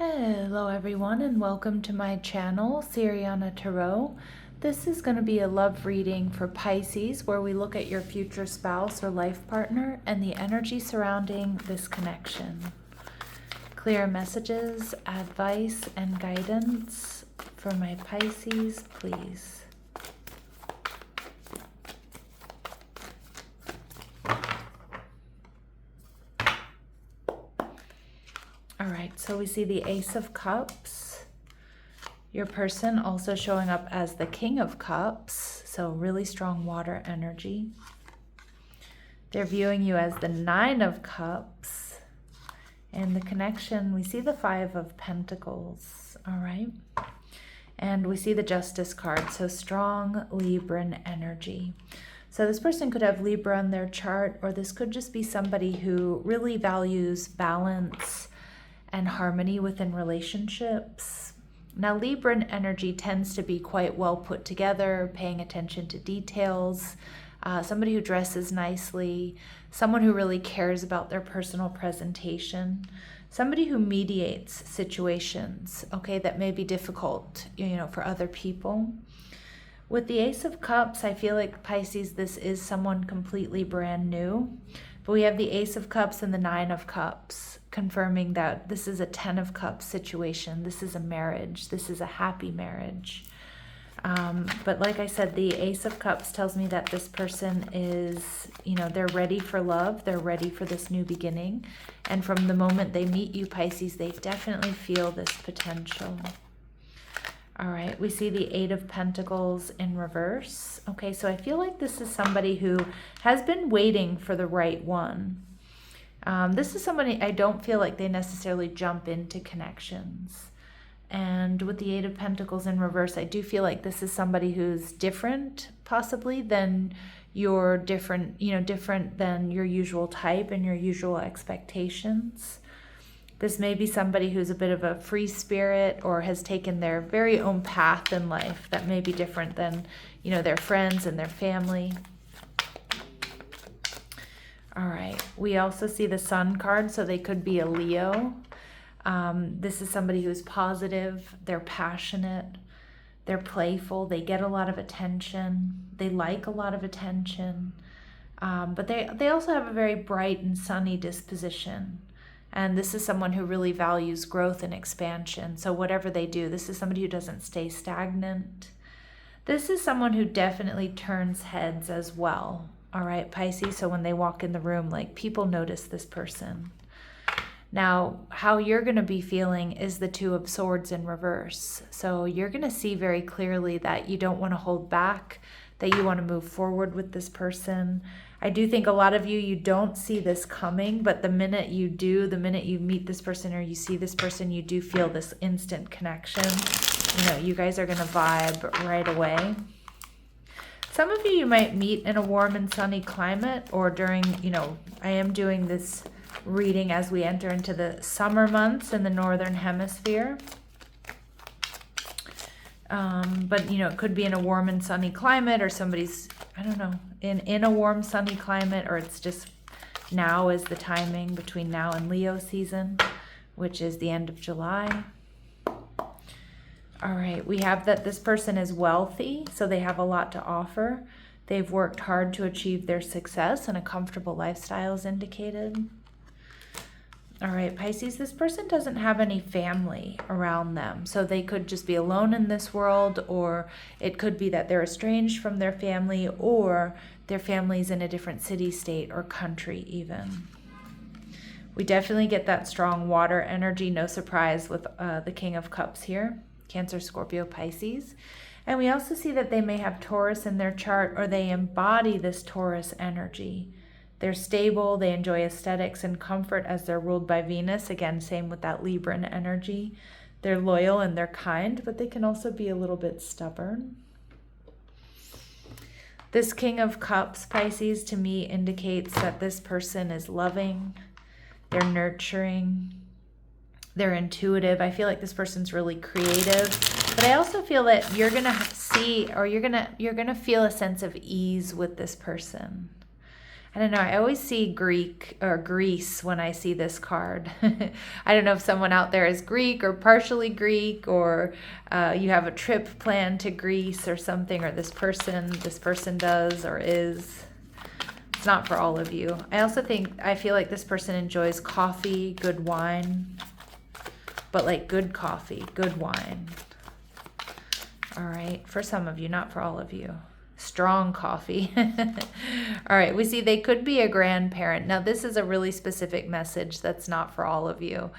Hello everyone and welcome to my channel, Siriana Tarot. This is going to be a love reading for Pisces where we look at your future spouse or life partner and the energy surrounding this connection. Clear messages, advice, and guidance for my Pisces, please. All right, so we see the Ace of Cups. Your person also showing up as the King of Cups, so really strong water energy. They're viewing you as the Nine of Cups. And the connection, we see the Five of Pentacles, all right? And we see the Justice card, so strong Libran energy. So this person could have Libra on their chart, or this could just be somebody who really values balance and harmony within relationships. Now, Libran energy tends to be quite well put together, paying attention to details, somebody who dresses nicely, someone who really cares about their personal presentation, somebody who mediates situations, okay, that may be difficult, for other people. With the Ace of Cups, I feel like Pisces, this is someone completely brand new. But we have the Ace of Cups and the Nine of Cups, confirming that this is a Ten of Cups situation. This is a marriage. This is a happy marriage. But like I said, the Ace of Cups tells me that this person is, they're ready for love. They're ready for this new beginning. And from the moment they meet you, Pisces, they definitely feel this potential. All right, we see the Eight of Pentacles in reverse. Okay, so I feel like this is somebody who has been waiting for the right one. This is somebody, I don't feel like they necessarily jump into connections. And with the Eight of Pentacles in reverse, I do feel like this is somebody who's different, possibly, than your different than your usual type and your usual expectations. This may be somebody who's a bit of a free spirit or has taken their very own path in life that may be different than, their friends and their family. All right, we also see the Sun card, so they could be a Leo. This is somebody who's positive, they're passionate, they're playful, they get a lot of attention, they like a lot of attention, but they also have a very bright and sunny disposition. And this is someone who really values growth and expansion. So whatever they do, this is somebody who doesn't stay stagnant. This is someone who definitely turns heads as well. All right, Pisces. So when they walk in the room, like, people notice this person. Now, how you're going to be feeling is the Two of Swords in reverse. So you're going to see very clearly that you don't want to hold back, that you want to move forward with this person. I do think a lot of you don't see this coming, but the minute you do, the minute you meet this person or you see this person, you do feel this instant connection. You guys are going to vibe right away. Some of you might meet in a warm and sunny climate, or during, I am doing this reading as we enter into the summer months in the Northern Hemisphere. But, it could be in a warm and sunny climate, or somebody's, I don't know, in a warm, sunny climate, or it's just now is the timing between now and Leo season, which is the end of July. All right, we have that this person is wealthy, so they have a lot to offer. They've worked hard to achieve their success, and a comfortable lifestyle is indicated. All right, Pisces, this person doesn't have any family around them. So they could just be alone in this world, or it could be that they're estranged from their family, or their family's in a different city, state, or country even. We definitely get that strong water energy, no surprise with the King of Cups here, Cancer, Scorpio, Pisces. And we also see that they may have Taurus in their chart, or they embody this Taurus energy. They're stable, they enjoy aesthetics and comfort as they're ruled by Venus. Again, same with that Libran energy. They're loyal and they're kind, but they can also be a little bit stubborn. This King of Cups, Pisces, to me indicates that this person is loving, they're nurturing, they're intuitive. I feel like this person's really creative, but I also feel that you're gonna see, or you're gonna feel a sense of ease with this person. I don't know. I always see Greek or Greece when I see this card. I don't know if someone out there is Greek or partially Greek, or you have a trip planned to Greece or something, or this person does or is. It's not for all of you. I feel like this person enjoys coffee, good wine, but like good coffee, good wine. All right, for some of you, not for all of you. Strong coffee. All right, we see they could be a grandparent. Now, this is a really specific message that's not for all of you.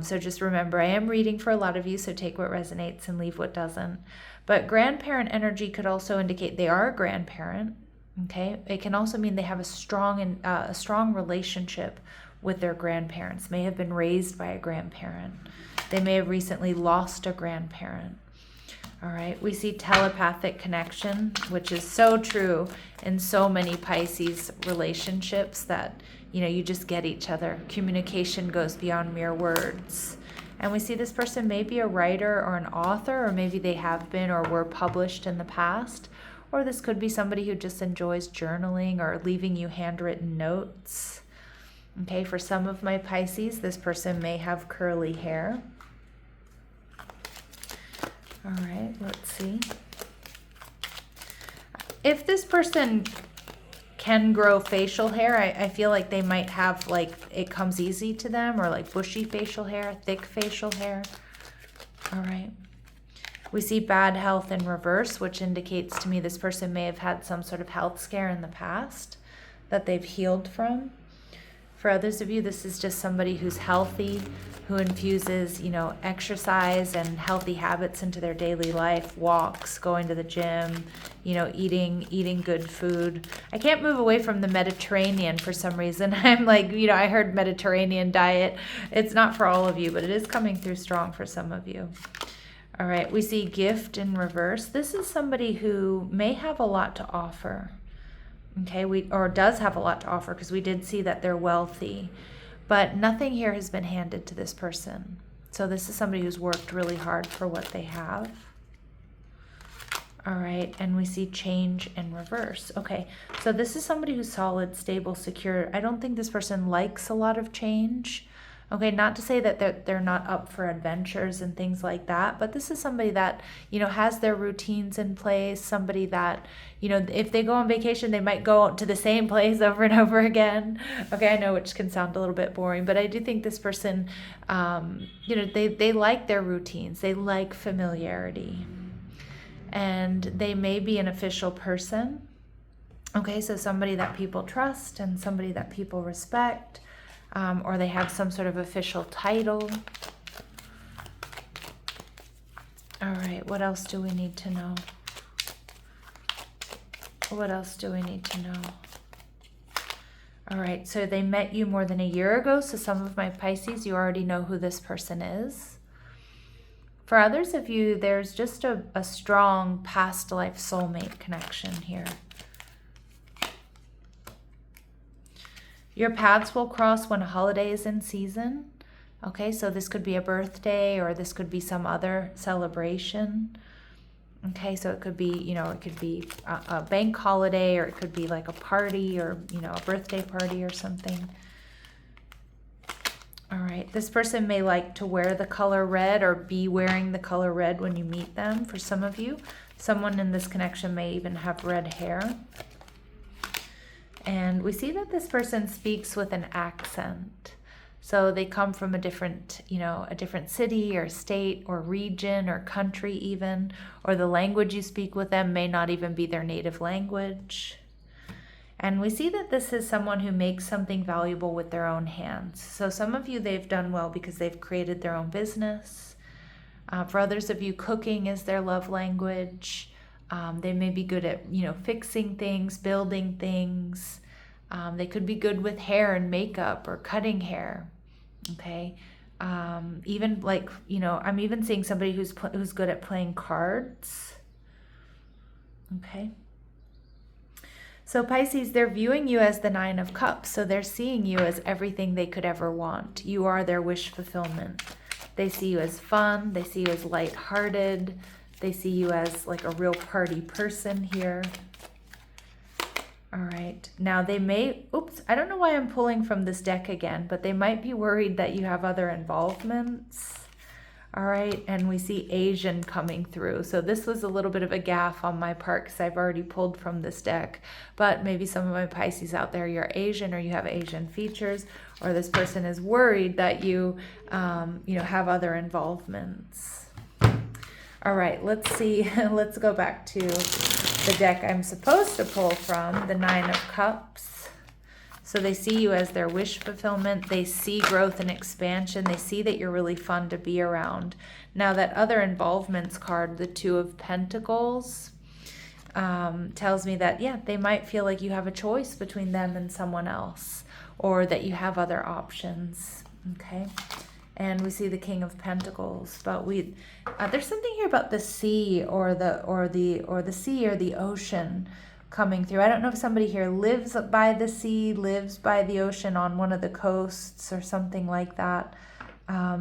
So just remember, I am reading for a lot of you, so take what resonates and leave what doesn't. But grandparent energy could also indicate they are a grandparent. Okay, it can also mean they have a strong relationship with their grandparents. May have been raised by a grandparent. They may have recently lost a grandparent. All right, we see telepathic connection, which is so true in so many Pisces relationships that, you just get each other. Communication goes beyond mere words. And we see this person may be a writer or an author, or maybe they have been or were published in the past. Or this could be somebody who just enjoys journaling or leaving you handwritten notes. Okay, for some of my Pisces, this person may have curly hair. All right, let's see. If this person can grow facial hair, I feel like they might have, like, it comes easy to them, or like bushy facial hair, thick facial hair. All right. We see bad health in reverse, which indicates to me this person may have had some sort of health scare in the past that they've healed from. For others of you, this is just somebody who's healthy, who infuses, exercise and healthy habits into their daily life, walks, going to the gym, eating good food. I can't move away from the Mediterranean for some reason. I'm like, I heard Mediterranean diet. It's not for all of you, but it is coming through strong for some of you. All right, we see gift in reverse. This is somebody who may have a lot to offer. Okay, or does have a lot to offer, because we did see that they're wealthy, but nothing here has been handed to this person. So this is somebody who's worked really hard for what they have. All right, and we see change in reverse. Okay, so this is somebody who's solid, stable, secure. I don't think this person likes a lot of change. Okay, not to say that they're not up for adventures and things like that, but this is somebody that, has their routines in place, somebody that, if they go on vacation, they might go to the same place over and over again. Okay, I know, which can sound a little bit boring, but I do think this person, they like their routines, they like familiarity, and they may be an official person. Okay, so somebody that people trust and somebody that people respect. Or they have some sort of official title. All right, what else do we need to know? What else do we need to know? All right, so they met you more than a year ago, so some of my Pisces, you already know who this person is. For others of you, there's just a strong past life soulmate connection here. Your paths will cross when a holiday is in season. Okay, so this could be a birthday, or this could be some other celebration. Okay, so it could be, it could be a bank holiday, or it could be like a party, or, a birthday party or something. All right, this person may like to wear the color red, or be wearing the color red when you meet them. For some of you, someone in this connection may even have red hair. And we see that this person speaks with an accent. So they come from a different city or state or region or country even, or the language you speak with them may not even be their native language. And we see that this is someone who makes something valuable with their own hands. So some of you, they've done well because they've created their own business. For others of you, cooking is their love language. They may be good at, fixing things, building things. They could be good with hair and makeup or cutting hair. Okay. Even like, I'm even seeing somebody who's good at playing cards. Okay. So Pisces, they're viewing you as the Nine of Cups. So they're seeing you as everything they could ever want. You are their wish fulfillment. They see you as fun. They see you as lighthearted. They see you as like a real party person here. All right. Now they may, oops, I don't know why I'm pulling from this deck again, but they might be worried that you have other involvements. All right. And we see Asian coming through. So this was a little bit of a gaffe on my part because I've already pulled from this deck. But maybe some of my Pisces out there, you're Asian or you have Asian features, or this person is worried that you, have other involvements. All right. Let's see. Let's go back to the deck I'm supposed to pull from, the Nine of Cups. So they see you as their wish fulfillment. They see growth and expansion. They see that you're really fun to be around. Now that other involvements card, the Two of Pentacles, tells me that, yeah, they might feel like you have a choice between them and someone else, or that you have other options, okay? And we see the King of Pentacles, but there's something here about the sea or the sea or the ocean coming through. I don't know if somebody here lives by the sea, lives by the ocean on one of the coasts or something like that.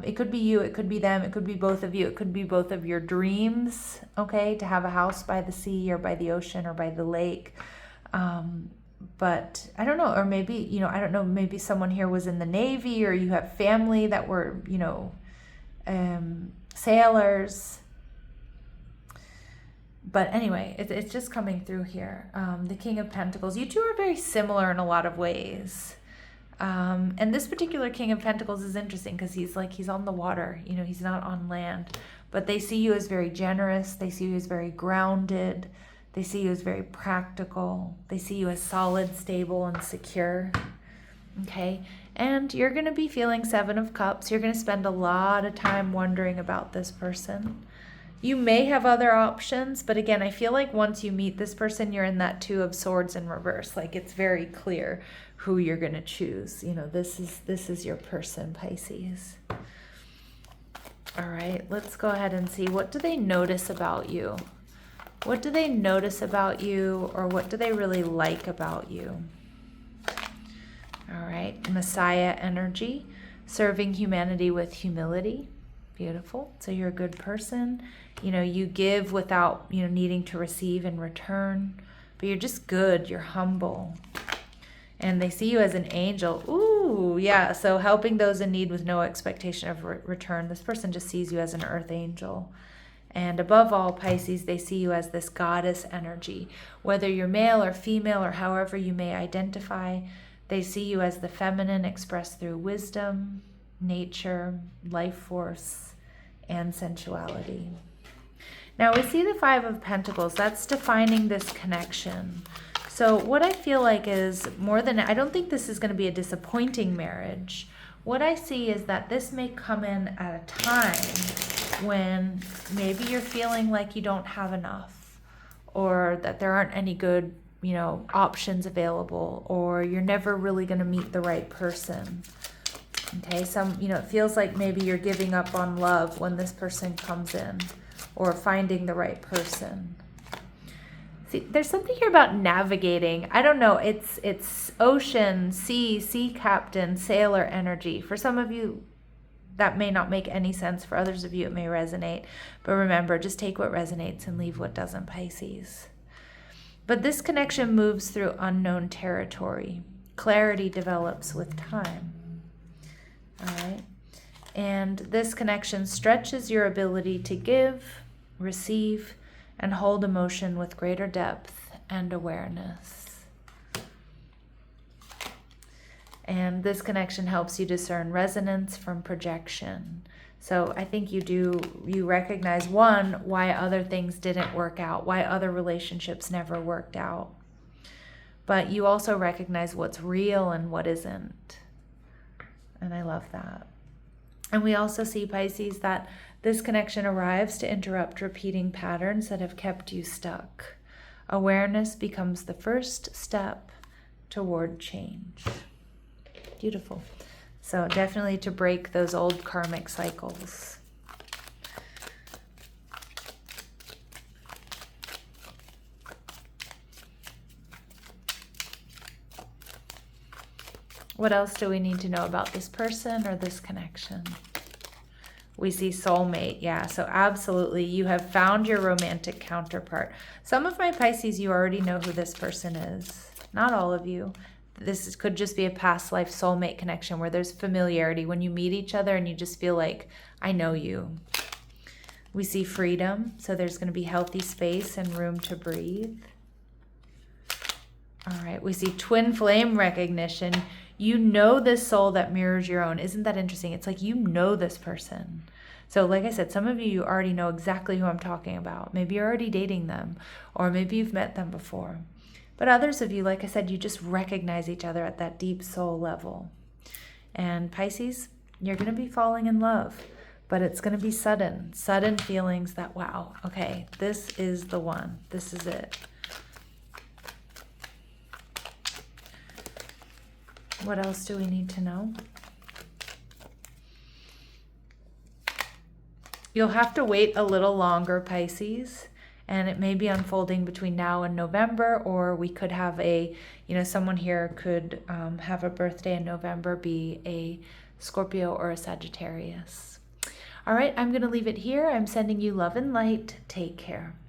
It could be you, it could be them, it could be both of you, it could be both of your dreams, okay, to have a house by the sea or by the ocean or by the lake. But I don't know, or maybe, I don't know, maybe someone here was in the Navy, or you have family that were, sailors. But anyway, it's just coming through here. The King of Pentacles. You two are very similar in a lot of ways. And this particular King of Pentacles is interesting because he's on the water. He's not on land. But they see you as very generous. They see you as very grounded. They see you as very practical. They see you as solid, stable, and secure. Okay? And you're going to be feeling Seven of Cups. You're going to spend a lot of time wondering about this person. You may have other options, but again, I feel like once you meet this person, you're in that Two of Swords in reverse. Like it's very clear who you're going to choose. This is your person, Pisces. All right, let's go ahead and see. What do they notice about you? What do they notice about you, or what do they really like about you? All right, Messiah energy, serving humanity with humility. Beautiful. So you're a good person. You give without, needing to receive in return, but you're just good. You're humble. And they see you as an angel. Ooh, yeah. So helping those in need with no expectation of return. This person just sees you as an earth angel. And above all, Pisces, they see you as this goddess energy. Whether you're male or female or however you may identify, they see you as the feminine expressed through wisdom, nature, life force, and sensuality. Now we see the Five of Pentacles. That's defining this connection. So what I feel like is I don't think this is going to be a disappointing marriage. What I see is that this may come in at a time when maybe you're feeling like you don't have enough, or that there aren't any good, options available, or you're never really going to meet the right person. Okay, it feels like maybe you're giving up on love when this person comes in, or finding the right person. See, there's something here about navigating. I don't know, it's ocean, sea captain, sailor energy. For some of you, that may not make any sense. For others of you, it may resonate. But remember, just take what resonates and leave what doesn't, Pisces. But this connection moves through unknown territory. Clarity develops with time. All right. And this connection stretches your ability to give, receive, and hold emotion with greater depth and awareness. And this connection helps you discern resonance from projection. So I think you recognize, one, why other things didn't work out, why other relationships never worked out. But you also recognize what's real and what isn't. And I love that. And we also see, Pisces, that this connection arrives to interrupt repeating patterns that have kept you stuck. Awareness becomes the first step toward change. Beautiful. So definitely to break those old karmic cycles. What else do we need to know about this person or this connection? We see soulmate. Yeah, so absolutely. You have found your romantic counterpart. Some of my Pisces, you already know who this person is. not all of you. Could just be a past life soulmate connection where there's familiarity when you meet each other and you just feel like, I know you. We see freedom, so there's going to be healthy space and room to breathe. All right, we see twin flame recognition. You know this soul that mirrors your own. Isn't that interesting? It's like you know this person. So like I said, some of you already know exactly who I'm talking about. Maybe you're already dating them, or maybe you've met them before. But others of you, like I said, you just recognize each other at that deep soul level. And Pisces, you're going to be falling in love, but it's going to be sudden feelings that, wow, okay, this is the one. This is it. What else do we need to know? You'll have to wait a little longer, Pisces. And it may be unfolding between now and November, or we could have someone here could have a birthday in November, be a Scorpio or a Sagittarius. All right, I'm going to leave it here. I'm sending you love and light. Take care.